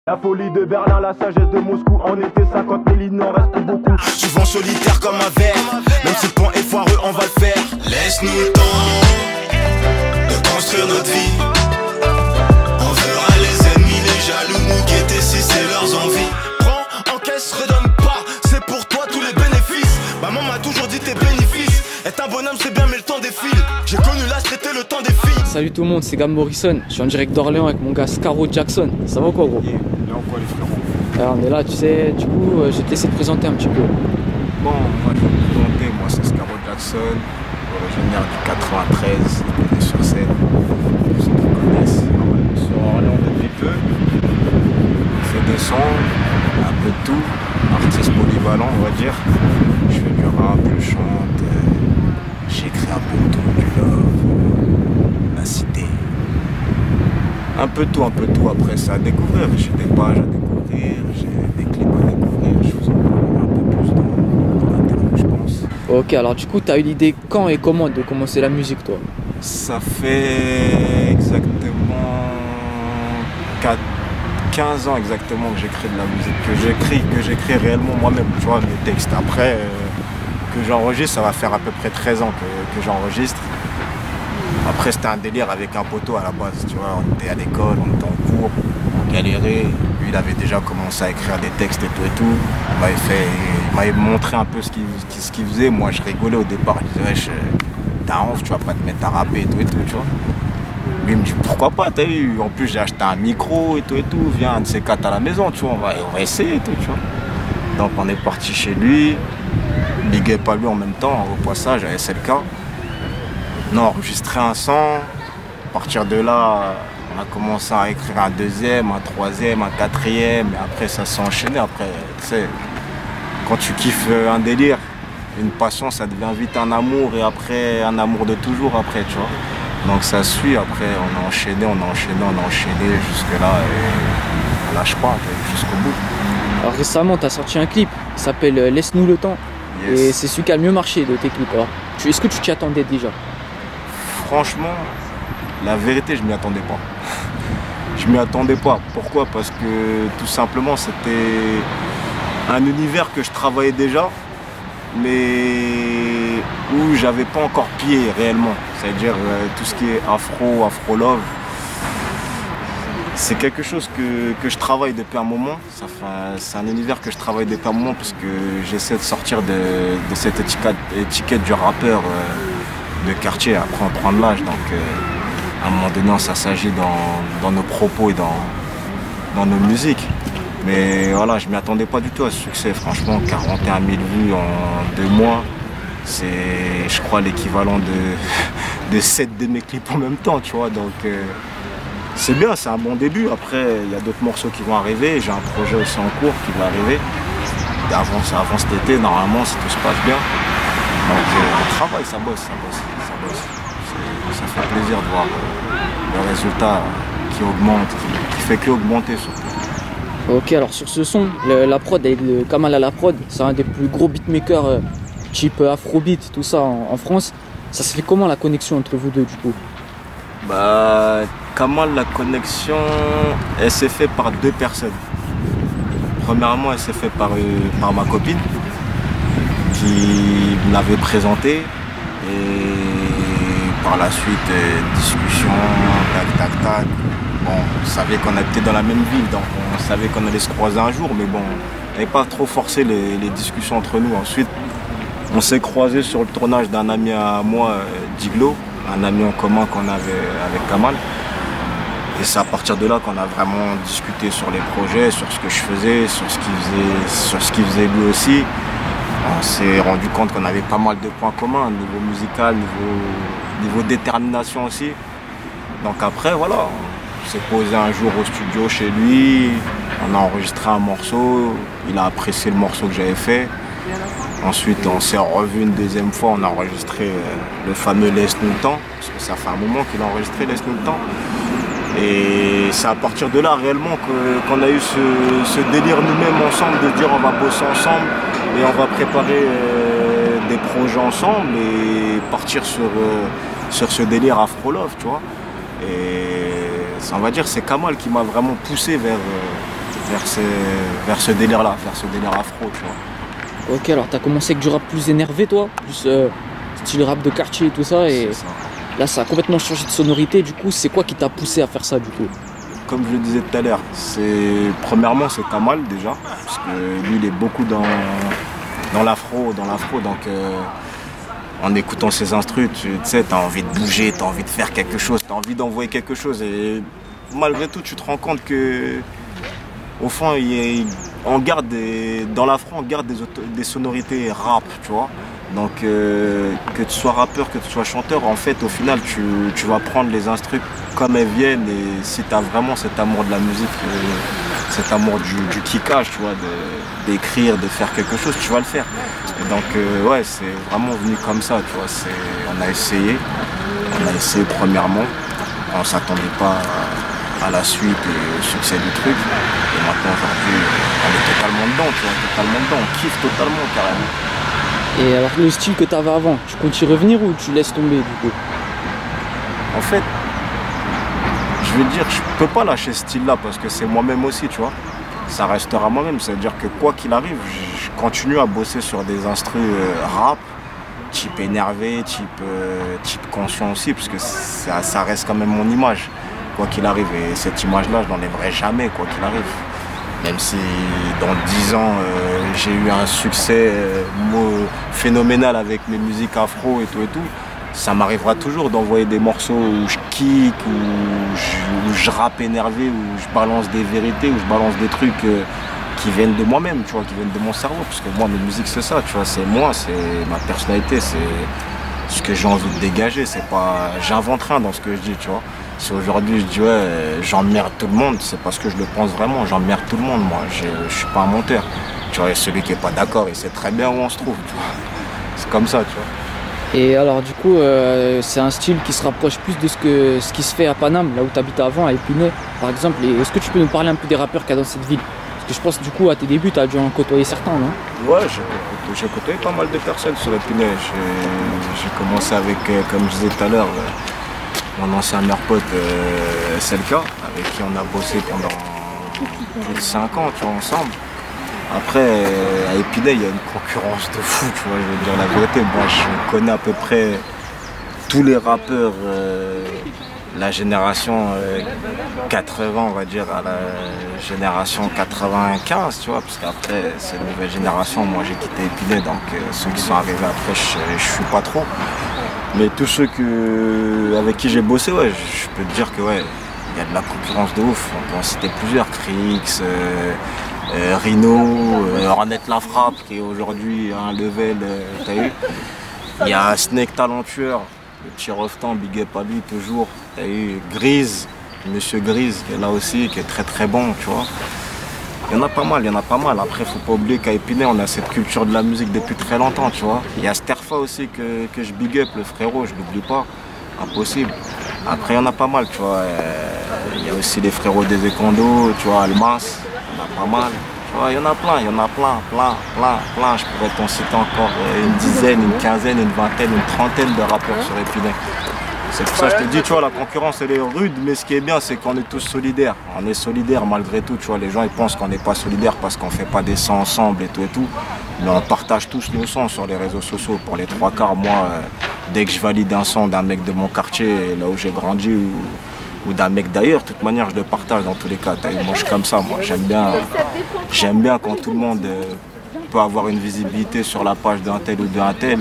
La folie de Berlin, la sagesse de Moscou. En été 50 000, il n'en reste plus beaucoup. Souvent solitaire comme un verre. Même si le plan est foireux, on va le faire. Laisse-nous le temps de construire notre vie. On verra les ennemis, les jaloux nous guetter si c'est leurs envies. Prends, encaisse, redonne pas. C'est pour toi tous les bénéfices. Maman m'a toujours dit tes bénéfices. Être un bonhomme c'est bien mais le temps défile. J'ai connu là c'était le temps des filles. Salut tout le monde, c'est Gab Morrison. Je suis en direct d'Orléans avec mon gars Scaro Jackson. Ça va quoi gros? Quoi les frérots? Alors, on est là, tu sais, du coup, je vais te laisser te présenter un petit peu. Bon, moi je vais me présenter, moi c'est Scaro Jackson, originaire du 93, sur scène, pour ceux qui connaissent. Sur Orléans depuis peu, je fais des sons, un peu de tout, artiste polyvalent on va dire. Je fais du rap, je chante, j'écris un peu de tout, du love, la cité. Un peu de tout, après c'est à découvrir, j'ai des pages à découvrir, j'ai des clips à découvrir, je vous en parlerai un peu plus dans l'interview je pense. Ok, alors du coup, t'as eu l'idée quand et comment de commencer la musique toi? Ça fait exactement 15 ans exactement que j'écris de la musique, que j'écris réellement moi-même, tu vois, mes textes. Après, que j'enregistre, ça va faire à peu près 13 ans que j'enregistre. Après c'était un délire avec un poteau à la base, tu vois, on était à l'école, on était en cours, on galérait, lui il avait déjà commencé à écrire des textes et tout, il m'avait montré un peu ce qu'il faisait, moi je rigolais au départ, je disais t'as honte, tu vas pas te mettre à rapper et tout, tu vois. Lui il me dit pourquoi pas, t'as eu, en plus j'ai acheté un micro et tout, viens un de ces quatre à la maison, tu vois, on va essayer et tout, tu vois. Donc on est parti chez lui, big up à lui en même temps, au passage à SLK. On a enregistré un son, à partir de là, on a commencé à écrire un deuxième, un troisième, un quatrième, et après ça s'est enchaîné. Après, tu sais, quand tu kiffes un délire, une passion, ça devient vite un amour, et après, un amour de toujours après, tu vois. Donc ça suit, après, on a enchaîné jusque-là, et on lâche pas, jusqu'au bout. Alors récemment, t'as sorti un clip, il s'appelle Laisse-nous le temps, Yes. et c'est celui qui a le mieux marché de tes clips. Alors, est-ce que tu t'y attendais déjà? Franchement, la vérité, je m'y attendais pas. Je m'y attendais pas. Pourquoi? Parce que tout simplement, c'était un univers que je travaillais déjà, mais où j'avais pas encore pied réellement. C'est-à-dire tout ce qui est afro-love. C'est quelque chose que je travaille depuis un moment. C'est un univers que je travaille depuis un moment parce que j'essaie de sortir de cette étiquette du rappeur de quartier, après on prend de l'âge, donc à un moment donné on s'assagit dans nos propos et dans nos musiques. Mais voilà, je m'y attendais pas du tout à ce succès, franchement 41 000 vues en 2 mois, c'est je crois l'équivalent de 7 de mes clips en même temps, tu vois, donc c'est bien, c'est un bon début. Après il y a d'autres morceaux qui vont arriver, j'ai un projet aussi en cours qui va arriver, avant cet été normalement si tout se passe bien. Donc on travaille, ça bosse. Ça fait plaisir de voir le résultat qui augmente, qui fait qu'augmenter surtout. Ok, alors sur ce son, la prod avec le Kamal à la prod, c'est un des plus gros beatmakers type Afrobeat, tout ça en France. Ça se fait comment la connexion entre vous deux du coup? Bah, Kamal, la connexion, elle s'est faite par 2 personnes. Premièrement, elle s'est faite par ma copine qui me l'avait présenté et par la suite discussion, tac. Bon, on savait qu'on habitait dans la même ville, donc on savait qu'on allait se croiser un jour, mais bon, on n'avait pas trop forcé les discussions entre nous. Ensuite, on s'est croisés sur le tournage d'un ami à moi, Diglo, un ami en commun qu'on avait avec Kamal. Et c'est à partir de là qu'on a vraiment discuté sur les projets, sur ce que je faisais, sur ce qu'il faisait lui aussi. On s'est rendu compte qu'on avait pas mal de points communs, niveau musical, niveau détermination aussi. Donc après, voilà, on s'est posé un jour au studio chez lui, on a enregistré un morceau, il a apprécié le morceau que j'avais fait. Ensuite, on s'est revu une deuxième fois, on a enregistré le fameux Laisse-nous le temps, parce que ça fait un moment qu'il a enregistré Laisse-nous le temps. Et c'est à partir de là réellement qu'on a eu ce délire nous-mêmes ensemble de dire on va bosser ensemble et on va préparer des projets ensemble et partir sur ce délire Afro-Love, tu vois. Et on va dire c'est Kamal qui m'a vraiment poussé vers ce délire-là, vers ce délire afro, tu vois. Ok, alors t'as commencé avec du rap plus énervé, toi, plus style rap de quartier et tout ça, et C'est ça. là ça a complètement changé de sonorité. Du coup, c'est quoi qui t'a poussé à faire ça, du coup? Comme je le disais tout à l'heure, premièrement c'est Kamal déjà, parce que lui il est beaucoup dans l'afro, donc en écoutant ses instrus, tu sais, t'as envie de bouger, t'as envie de faire quelque chose, t'as envie d'envoyer quelque chose, et malgré tout tu te rends compte que au fond dans l'afro on garde des sonorités rap, tu vois. Donc que tu sois rappeur, que tu sois chanteur, en fait au final tu vas prendre les instrus comme elles viennent, et si tu as vraiment cet amour de la musique, cet amour du kickage, tu vois, d'écrire, de faire quelque chose, tu vas le faire. Et donc ouais, c'est vraiment venu comme ça, tu vois. On a essayé premièrement, on s'attendait pas à la suite et au succès du truc, et maintenant aujourd'hui on est totalement dedans, tu vois, totalement dedans, on kiffe totalement carrément. Et alors le style que t'avais avant, tu comptes y revenir ou tu laisses tomber, du coup? En fait, je veux dire, je peux pas lâcher ce style-là parce que c'est moi-même aussi, tu vois. Ça restera moi-même, c'est-à-dire que quoi qu'il arrive, je continue à bosser sur des instrus rap, type énervé, type conscient aussi, parce que ça reste quand même mon image, quoi qu'il arrive. Et cette image-là, je n'enlèverai jamais, quoi qu'il arrive. Même si dans 10 ans, j'ai eu un succès phénoménal avec mes musiques afro et tout, ça m'arrivera toujours d'envoyer des morceaux où je kick, où je rappe énervé, où je balance des vérités, où je balance des trucs qui viennent de moi-même, tu vois, qui viennent de mon cerveau. Parce que moi, mes musiques, c'est ça, tu vois, c'est moi, c'est ma personnalité, c'est ce que j'ai envie de dégager. C'est pas, j'invente rien dans ce que je dis, tu vois. Si aujourd'hui je dis ouais, j'emmerde tout le monde, c'est parce que je le pense vraiment, j'emmerde tout le monde, moi, je suis pas un menteur. Tu vois, celui qui est pas d'accord, il sait très bien où on se trouve, tu vois. C'est comme ça, tu vois. Et alors du coup, c'est un style qui se rapproche plus de ce qui se fait à Paname, là où tu habitais avant, à Épinay, par exemple. Et est-ce que tu peux nous parler un peu des rappeurs qu'il y a dans cette ville? Parce que je pense du coup, à tes débuts, tu as dû en côtoyer certains, non? Ouais, j'ai côtoyé pas mal de personnes sur Épinay. J'ai commencé avec, comme je disais tout à l'heure, mon ancien meilleur pote SLK, avec qui on a bossé pendant plus de 5 ans, tu vois, ensemble. Après, à Épinay, il y a une concurrence de fou, tu vois, je veux dire la vérité. Moi, je connais à peu près tous les rappeurs, la génération 80, on va dire, à la génération 95, tu vois, parce qu'après, c'est une nouvelle génération. Moi, j'ai quitté Épinay, donc ceux qui sont arrivés après, je suis pas trop. Mais tous ceux avec qui j'ai bossé, ouais, je peux te dire que ouais, il y a de la concurrence de ouf. On peut en citer plusieurs, Krix, Rhino, Ornette La Frappe qui est aujourd'hui à un level, t'as eu. Il y a Snake Talentueur, le petit Roftan, big up à lui toujours. T'as eu Grise, Monsieur Grise qui est là aussi, qui est très très bon, tu vois. Il y en a pas mal, Après, faut pas oublier qu'à Épinay, on a cette culture de la musique depuis très longtemps, tu vois. Il y a Sterfa aussi que je big up, le frérot, je l'oublie pas. Impossible. Après, il y en a pas mal, tu vois. Il y a aussi les frérots des Écondos, tu vois, Almas, il y en a pas mal. Tu vois, il y en a plein. Je pourrais t'en citer encore une dizaine, une quinzaine, une vingtaine, une trentaine de rappeurs sur Épinay. C'est pour ça que je te dis, tu vois, la concurrence elle est rude, mais ce qui est bien, c'est qu'on est tous solidaires. On est solidaires malgré tout, tu vois. Les gens ils pensent qu'on n'est pas solidaires parce qu'on fait pas des sons ensemble et tout. Mais on partage tous nos sons sur les réseaux sociaux. Pour les 3/4, moi, dès que je valide un son d'un mec de mon quartier, là où j'ai grandi, ou d'un mec d'ailleurs, de toute manière, je le partage dans tous les cas. Moi, je suis comme ça, moi. J'aime bien quand tout le monde peut avoir une visibilité sur la page d'un tel ou d'un tel.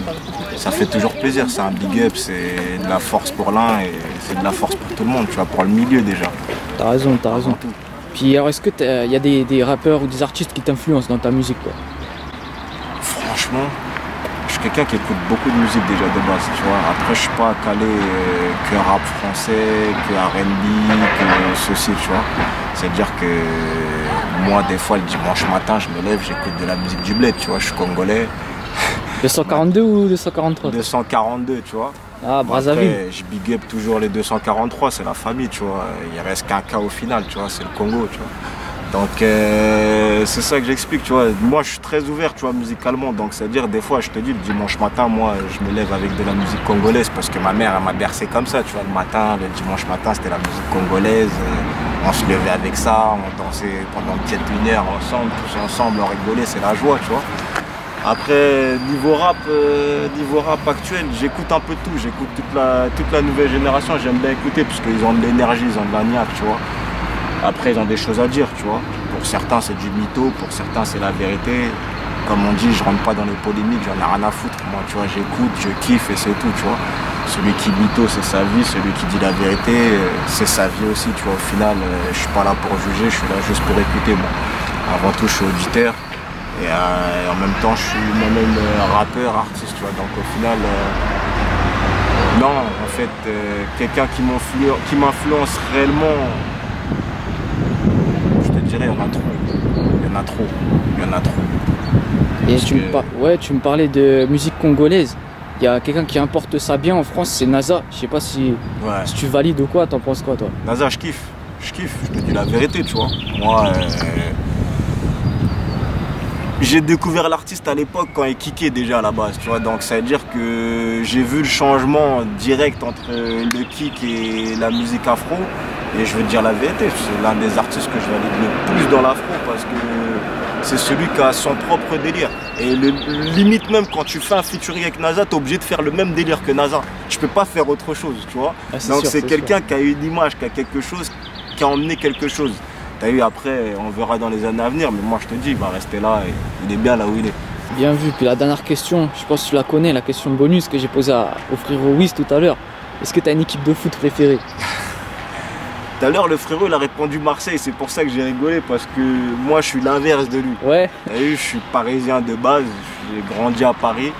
Ça fait toujours plaisir, c'est un big up, c'est de la force pour l'un et c'est de la force pour tout le monde, tu vois, pour le milieu déjà. T'as raison. Puis alors, est-ce que y a des rappeurs ou des artistes qui t'influencent dans ta musique, quoi? Franchement, je suis quelqu'un qui écoute beaucoup de musique déjà de base, tu vois. Après, je suis pas calé que rap français, que R&B, que ceci, tu vois. C'est-à-dire que moi, des fois, le dimanche matin, je me lève, j'écoute de la musique du bled, tu vois, je suis congolais. 242 ou 243? 242, tu vois. Ah, Brazzaville. Après, je big up toujours les 243, c'est la famille, tu vois. Il reste qu'un cas au final, tu vois, c'est le Congo, tu vois. Donc, c'est ça que j'explique, tu vois. Moi, je suis très ouvert, tu vois, musicalement. Donc, c'est-à-dire, des fois, je te dis, le dimanche matin, moi, je me lève avec de la musique congolaise parce que ma mère, elle m'a bercé comme ça, tu vois. Le matin, le dimanche matin, c'était la musique congolaise. On se levait avec ça, on dansait pendant peut-être 1 heure ensemble, tous ensemble, on rigolait, c'est la joie, tu vois. Après, niveau rap actuel, j'écoute un peu tout, j'écoute toute la nouvelle génération, j'aime bien écouter parce qu'ils ont de l'énergie, ils ont de la niaque, tu vois. Après, ils ont des choses à dire, tu vois. Pour certains, c'est du mytho, pour certains, c'est la vérité. Comme on dit, je rentre pas dans les polémiques, j'en ai rien à foutre. Moi, tu vois, j'écoute, je kiffe et c'est tout, tu vois. Celui qui mytho, c'est sa vie, celui qui dit la vérité, c'est sa vie aussi, tu vois. Au final, je suis pas là pour juger, je suis là juste pour écouter, moi. Avant tout, je suis auditeur. Et en même temps, je suis moi-même rappeur, artiste, tu vois. Donc au final, non, en fait, quelqu'un qui m'influence réellement, je te dirais, il y en a trop. Et tu me parlais de musique congolaise. Il y a quelqu'un qui importe ça bien en France, c'est NASA. Je sais pas si tu valides ou quoi, t'en penses quoi toi? NASA, je kiffe, je te dis la vérité, tu vois. Moi, j'ai découvert l'artiste à l'époque quand il kickait déjà à la base, tu vois. Donc ça veut dire que j'ai vu le changement direct entre le kick et la musique afro. Et je veux te dire la vérité, c'est l'un des artistes que je valide le plus dans l'afro parce que c'est celui qui a son propre délire. Et limite même quand tu fais un featuring avec NASA, t'es obligé de faire le même délire que NASA. Je peux pas faire autre chose, tu vois. Donc c'est quelqu'un qui a une image, qui a quelque chose, qui a emmené quelque chose. T'as eu après, on verra dans les années à venir, mais moi je te dis, il va rester là et il est bien là où il est. Bien vu. Puis la dernière question, je pense que tu la connais, la question bonus que j'ai posée au frérot Wiz tout à l'heure. Est-ce que tu as une équipe de foot préférée? Tout à l'heure, le frérot il a répondu Marseille, c'est pour ça que j'ai rigolé, parce que moi je suis l'inverse de lui. Ouais. T'as vu, je suis parisien de base, j'ai grandi à Paris.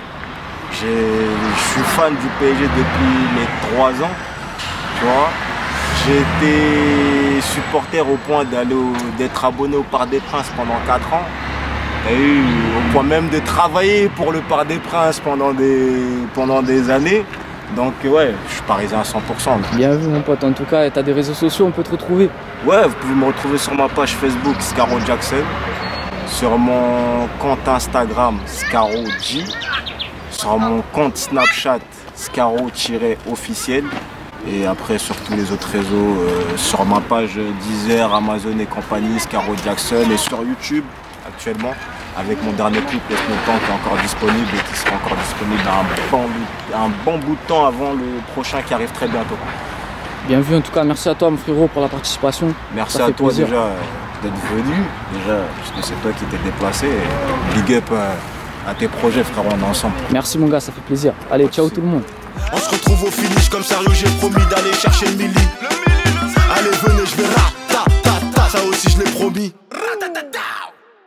Je suis fan du PSG depuis mes 3 ans, tu vois. J'ai été supporter au point d'être abonné au Parc des Princes pendant 4 ans. T'as eu au point même de travailler pour le Parc des Princes pendant des années. Donc ouais, je suis parisien à 100%. Bien vu mon pote, en tout cas, t'as des réseaux sociaux, on peut te retrouver? Ouais, vous pouvez me retrouver sur ma page Facebook Scaro Jackson, sur mon compte Instagram ScaroJ, sur mon compte Snapchat Scaro-officiel. Et après sur tous les autres réseaux, sur ma page Deezer, Amazon et compagnie, Scaro Jackson, et sur YouTube actuellement, avec mon dernier clip Laisse Nous Le Temps qui est encore disponible et qui sera encore disponible un bon bout de temps avant le prochain qui arrive très bientôt. Bien vu, en tout cas, merci à toi mon frérot pour la participation. Merci à toi plaisir. Déjà d'être venu, parce que c'est toi qui t'es déplacé. Et big up à tes projets frérot, on est ensemble. Merci mon gars, ça fait plaisir. Allez, ciao tout le monde. On se retrouve au finish comme sérieux, j'ai promis d'aller chercher le milli. Allez venez, je vais ta, ça aussi je l'ai promis.